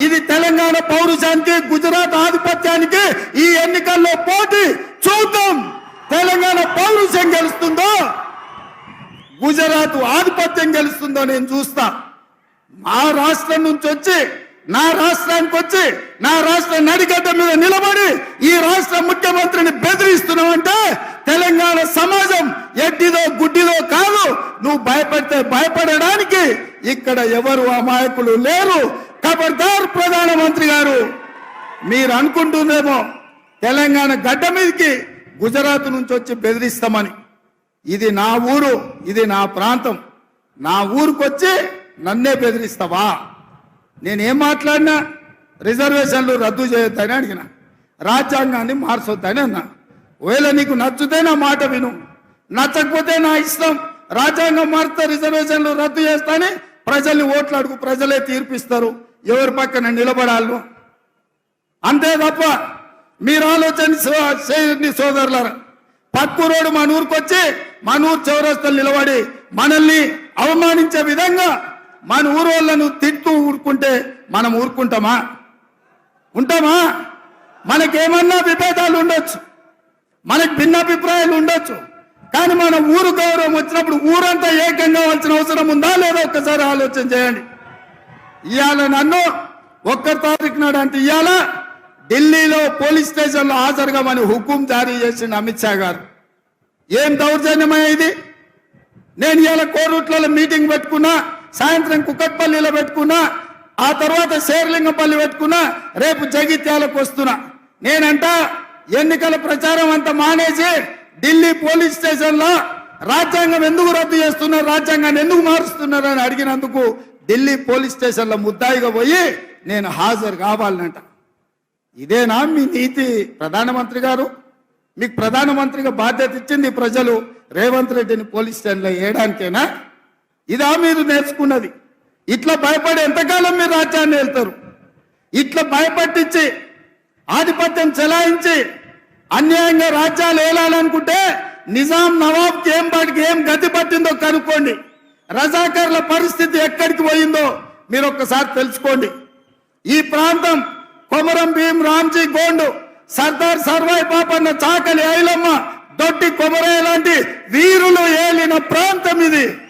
ఇది తెలంగాణ పౌరుషానికి గుజరాత్ ఆధిపత్యానికి ఈ ఎన్నికల్లో పోటీ చూద్దాం. తెలంగాణ పౌరుషం గెలుస్తుందో గుజరాత్ ఆధిపత్యం గెలుస్తుందో నేను చూస్తా. మా రాష్ట్రం నుంచి వచ్చి నా రాష్ట్రానికి వచ్చి నా రాష్ట్ర నడిగడ్డ మీద నిలబడి ఈ రాష్ట్ర ముఖ్యమంత్రిని బెదిరిస్తున్నావంటే తెలంగాణ సమాజం ఎడ్డిదో గుడ్డిదో కాదు. నువ్వు భయపడితే భయపడడానికి ఇక్కడ ఎవరు అమాయకులు లేరు. ఖబర్దార్ ప్రధానమంత్రి గారు, మీరు అనుకుంటుందేమో తెలంగాణ గడ్డ మీదకి గుజరాత్ నుంచి వచ్చి బెదిరిస్తామని. ఇది నా ఊరు, ఇది నా ప్రాంతం. నా ఊరుకొచ్చి నన్నే బెదిరిస్తావా? నేనేం మాట్లాడినా రిజర్వేషన్లు రద్దు చేయొద్దని అడిగిన, రాజ్యాంగాన్ని మార్చొద్దని అన్నా. ఒకవేళ నీకు నచ్చితే నా మాట విను, నచ్చకపోతే నా ఇష్టం. రాజ్యాంగం మారితే రిజర్వేషన్లు రద్దు చేస్తానే ప్రజల్ని ఓట్లు అడుగు, ప్రజలే తీర్పిస్తారు ఎవరి పక్కన నిలబడాలను. అంతే తప్ప మీరు ఆలోచన చేయండి సోదరులారా. పక్కూరోడు మన ఊరికొచ్చి మన ఊరు చౌరస్తలు నిలబడి మనల్ని అవమానించే విధంగా మన ఊరు వాళ్ళను తిట్టు ఊరుకుంటే మనం ఊరుకుంటామా? ఉంటామా? మనకేమన్నా విభేదాలు ఉండొచ్చు, మనకు భిన్నాభిప్రాయాలు ఉండొచ్చు, కానీ మన ఊరు గౌరవం వచ్చినప్పుడు ఊరంతా ఏకంగా కావాల్సిన అవసరం ఉందా లేదా ఒక్కసారి ఆలోచన చేయండి. ఇవాళ నన్ను 1 తారీఖు నాడు అంటే ఇవాళ ఢిల్లీలో పోలీస్ స్టేషన్లో హాజరుగామని హుకుం జారీ చేసిండు అమిత్ షా గారు. ఏం దౌర్జన్యమయ్య ఇది? నేను ఇవాళ కోరుట్లలో మీటింగ్ పెట్టుకున్నా, సాయంత్రం కుక్కట్పల్లిలో పెట్టుకున్నా, ఆ తర్వాత శేర్లింగంపల్లి పెట్టుకున్నా, రేపు జగిత్యాలకు వస్తున్నా. నేనంట ఎన్నికల ప్రచారం అంతా మానేసి ఢిల్లీ పోలీస్ స్టేషన్లో రాజ్యాంగం ఎందుకు రద్దు చేస్తున్నారు, రాజ్యాంగాన్ని ఎందుకు మారుస్తున్నారు అని అడిగినందుకు ఢిల్లీ పోలీస్ స్టేషన్లో ముద్దాయిగా పోయి నేను హాజరు కావాలనంట. ఇదేనా మీ నీతి ప్రధానమంత్రి గారు? మీకు ప్రధానమంత్రిగా బాధ్యత ఇచ్చింది ప్రజలు రేవంత్ రెడ్డిని పోలీస్ స్టేషన్లో వేయడానికేనా? ఇదా మీరు నేర్చుకున్నది? ఇట్లా భయపడి ఎంతకాలం మీరు రాజ్యాన్ని వెళ్తారు? ఇట్లా భయపట్టించి ఆధిపత్యం చెలాయించి అన్యాయంగా రాజ్యాలు ఏలాలనుకుంటే నిజాం నవాబ్కి ఏం గతి పట్టిందో కనుక్కోండి. రజాకర్ల పరిస్థితి ఎక్కడికి పోయిందో మీరు ఒక్కసారి తెలుసుకోండి. ఈ ప్రాంతం కొమరం భీం రామ్జీ గోండు, సర్దార్ సర్వాయి పాపన్న, చాకలి ఐలమ్మ, దొడ్డి కొమరయ్య లాంటి వీరులు ఏలిన ప్రాంతం ఇది.